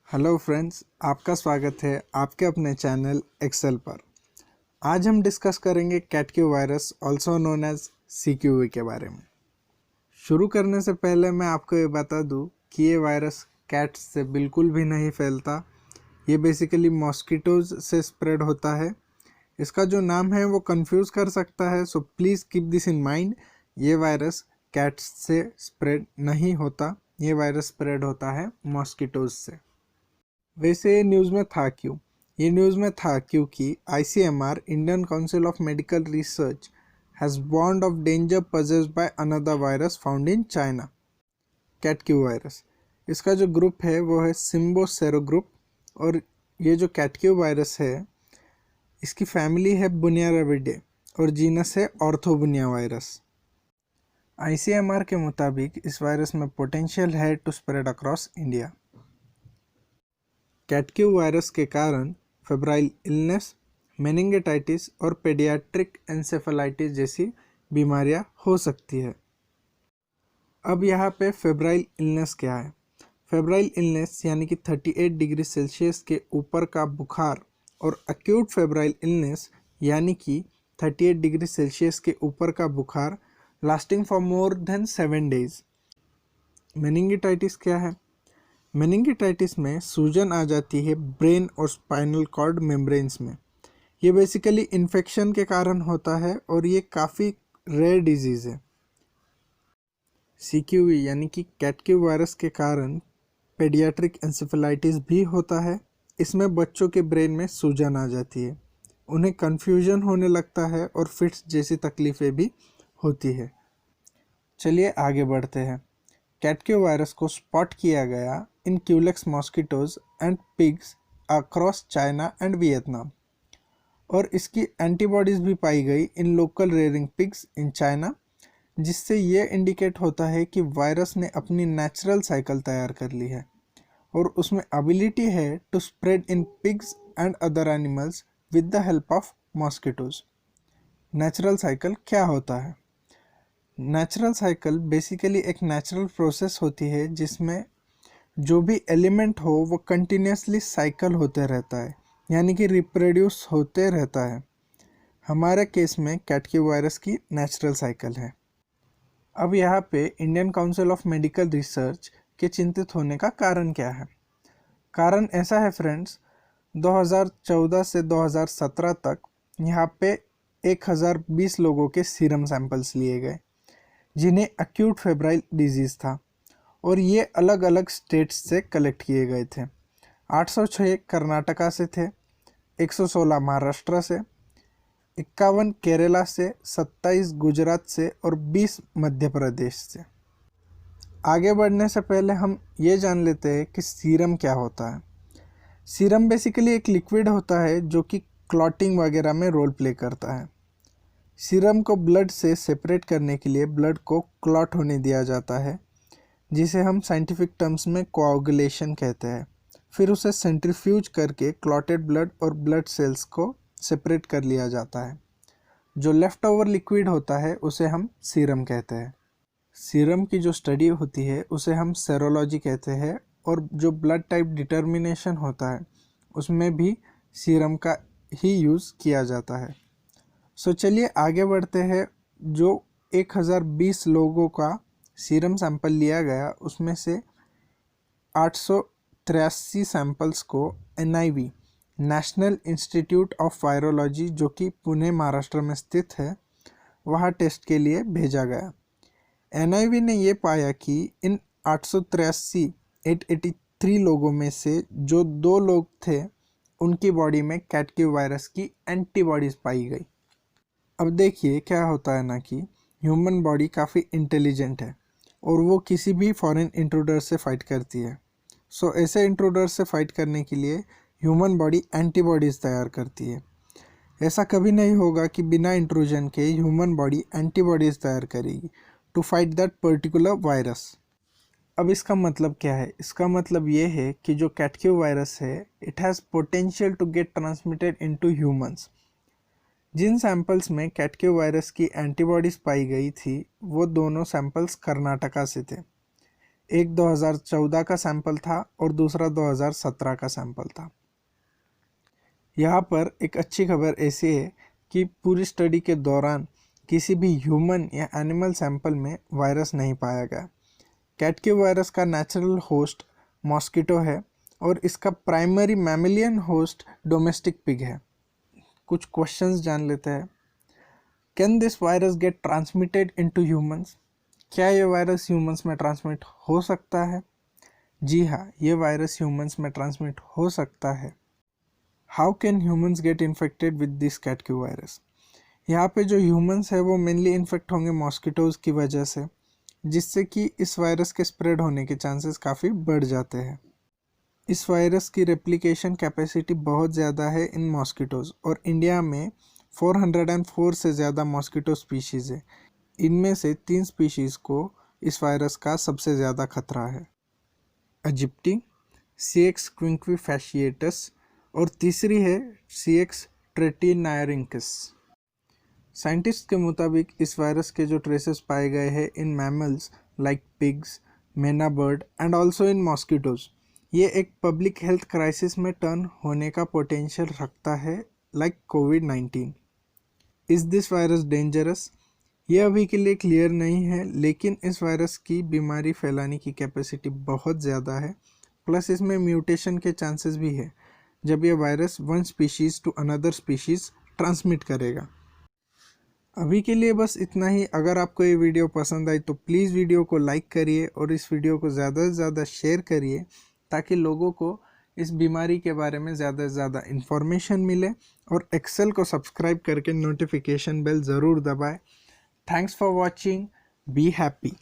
Hello friends, आपका स्वागत है आपके अपने चैनल एक्सेल पर। आज हम डिस्कस करेंगे कैटक्यू वायरस ऑल्सो नोन एज सीक्यूवी के बारे में। शुरू करने से पहले मैं आपको ये बता दूं कि ये वायरस कैट्स से बिल्कुल भी नहीं फैलता। ये बेसिकली मॉस्किटोज से स्प्रेड होता है। इसका जो नाम है वो कंफ्यूज कर सकता है, so please keep this in mind. ये वायरस कैट्स से स्प्रेड नहीं होता, ये वायरस स्प्रेड होता है मॉस्किटोज से। वैसे ये न्यूज़ में था क्यों? ये न्यूज़ में था क्योंकि ICMR Indian Council of Medical Research has warned of danger posed by another virus found in China, Cat Que virus. इसका जो ग्रुप है वो है सिम्बोसेरो ग्रुप, और ये जो कैटक्यू वायरस है इसकी फैमिली है बुनियाराविडे और जीनस है ऑर्थोबुनिया वायरस। ICMR के मुताबिक इस वायरस में पोटेंशियल है to spread across India. Cat Que virus के कारण फेब्राइल इलनेस, मेनिंगेटाइटिस और पेडियाट्रिक एंसेफेलाइटिस जैसी बीमारियां हो सकती है। अब यहाँ पे फेब्राइल इलनेस क्या है? फेब्राइल इलनेस यानी कि 38 डिग्री सेल्सियस के ऊपर का बुखार, और एक्यूट फेब्राइल इलनेस यानी कि 38 डिग्री सेल्सियस के ऊपर का बुखार lasting for more than 7 days. Meningitis क्या है? मेनिंगेटाइटिस में सूजन आ जाती है ब्रेन और स्पाइनल कॉर्ड मेम्ब्रेन्स में। ये बेसिकली इन्फेक्शन के कारण होता है और ये काफ़ी रेयर डिजीज़ है। CQV यानी कि कैटक्यू वायरस के कारण पेडियाट्रिक एंसेफेलाइटिस भी होता है। इसमें बच्चों के ब्रेन में सूजन आ जाती है, उन्हें कन्फ्यूजन होने लगता है और फिट्स जैसी तकलीफ़ें भी होती है। चलिए आगे बढ़ते हैं। कैटक्यू वायरस को स्पॉट किया गया in Culex mosquitoes and pigs across China and Vietnam, और इसकी एंटीबॉडीज़ भी पाई गई in local rearing pigs in China, जिससे ये इंडिकेट होता है कि वायरस ने अपनी नेचुरल साइकिल तैयार कर ली है और उसमें एबिलिटी है to spread in pigs and other animals with the help of mosquitoes. Natural cycle क्या होता है? नेचुरल साइकिल बेसिकली एक नेचुरल प्रोसेस होती है जिसमें जो भी एलिमेंट हो वो कंटिन्यूसली साइकिल होते रहता है, यानी कि रिप्रोड्यूस होते रहता है। हमारे केस में कैटक्यू वायरस की नेचुरल साइकिल है। अब यहाँ पे Indian Council of Medical research के चिंतित होने का कारण क्या है? कारण ऐसा है फ्रेंड्स, 2014 से 2017 तक यहाँ पे 1020 लोगों के सीरम सैंपल्स लिए गए जिन्हें एक्यूट फेब्राइल डिजीज़ था, और ये अलग अलग स्टेट्स से कलेक्ट किए गए थे। 806 कर्नाटका से थे, 116 महाराष्ट्र से, 51 केरला से, 27 गुजरात से और 20 मध्य प्रदेश से। आगे बढ़ने से पहले हम ये जान लेते हैं कि सीरम क्या होता है। सीरम बेसिकली एक लिक्विड होता है जो कि क्लॉटिंग वगैरह में रोल प्ले करता है। सीरम को ब्लड से सेपरेट करने के लिए ब्लड को क्लॉट होने दिया जाता है, जिसे हम साइंटिफिक टर्म्स में कोआगुलेशन कहते हैं। फिर उसे सेंट्रीफ्यूज करके क्लॉटेड ब्लड और ब्लड सेल्स को सेपरेट कर लिया जाता है। जो लेफ़्ट ओवर लिक्विड होता है उसे हम सीरम कहते हैं। सीरम की जो स्टडी होती है उसे हम सेरोलॉजी कहते हैं, और जो ब्लड टाइप डिटर्मिनेशन होता है उसमें भी सीरम का ही यूज़ किया जाता है। सो चलिए आगे बढ़ते हैं। जो 1020 लोगों का सीरम सैंपल लिया गया उसमें से 883 सैंपल्स को NIV national institute of virology, जो कि पुणे महाराष्ट्र में स्थित है, वहाँ टेस्ट के लिए भेजा गया। NIV ने ये पाया कि इन 883 लोगों में से जो 2 लोग थे उनकी बॉडी में कैटक्यू वायरस की एंटीबॉडीज़ पाई गई। अब देखिए क्या होता है ना कि ह्यूमन बॉडी काफ़ी इंटेलिजेंट है और वो किसी भी फॉरेन इंट्रूडर से फाइट करती है। सो ऐसे इंट्रूडर से फाइट करने के लिए ह्यूमन बॉडी एंटीबॉडीज़ तैयार करती है। ऐसा कभी नहीं होगा कि बिना इंट्रूजन के ह्यूमन बॉडी एंटीबॉडीज़ तैयार करेगी to fight that particular virus. अब इसका मतलब क्या है? इसका मतलब ये है कि जो कैटक्यू वायरस है it has potential to get transmitted into humans. जिन सैंपल्स में कैटक्यू वायरस की एंटीबॉडीज़ पाई गई थी वो दोनों सैंपल्स कर्नाटका से थे। एक 2014 का सैंपल था और दूसरा 2017 का सैंपल था। यहाँ पर एक अच्छी खबर ऐसी है कि पूरी स्टडी के दौरान किसी भी ह्यूमन या एनिमल सैंपल में वायरस नहीं पाया गया। कैटगिव वायरस का नेचुरल होस्ट मॉस्किटो है और इसका primary mammalian host domestic pig है। कुछ क्वेश्चंस जान लेते हैं। Can this virus get transmitted into humans? क्या ये वायरस ह्यूमंस में ट्रांसमिट हो सकता है? जी हाँ, ये वायरस ह्यूमंस में ट्रांसमिट हो सकता है। How can humans get infected with this Cat Que virus? यहाँ पे जो ह्यूमंस है वो मेनली इन्फेक्ट होंगे मॉस्किटोज़ की वजह से, जिससे कि इस वायरस के स्प्रेड होने के चांसेस काफ़ी बढ़ जाते हैं। इस वायरस की रेप्लिकेशन कैपेसिटी बहुत ज़्यादा है इन मॉस्किटोज़ और इंडिया में 404 से ज़्यादा मॉस्किटो स्पीशीज़ है। इनमें से 3 स्पीशीज़ को इस वायरस का सबसे ज़्यादा खतरा है, इजिप्टी, सीएक्स क्विंक्विफैशिएटस और तीसरी है सीएक्स ट्रेटिनायरिंकस। साइंटिस्ट के मुताबिक इस वायरस के जो ट्रेसेस पाए गए हैं इन मैमल्स लाइक पिग्स, मैना bird and also in mosquitoes, ये एक पब्लिक हेल्थ क्राइसिस में टर्न होने का पोटेंशियल रखता है like covid. Is this virus dangerous? ये अभी के लिए क्लियर नहीं है, लेकिन इस वायरस की बीमारी फैलाने की कैपेसिटी बहुत ज़्यादा है, प्लस इसमें म्यूटेशन के चांसेस भी है जब ये virus one species to another species transmit करेगा। अभी के लिए बस इतना ही। अगर आपको ये वीडियो पसंद आई तो प्लीज़ वीडियो को लाइक करिए और इस वीडियो को ज़्यादा से ज़्यादा शेयर करिए ताकि लोगों को इस बीमारी के बारे में ज़्यादा से ज़्यादा इन्फॉर्मेशन मिले, और एक्सेल को सब्सक्राइब करके नोटिफिकेशन बेल ज़रूर दबाएं। Thanks for watching, be happy.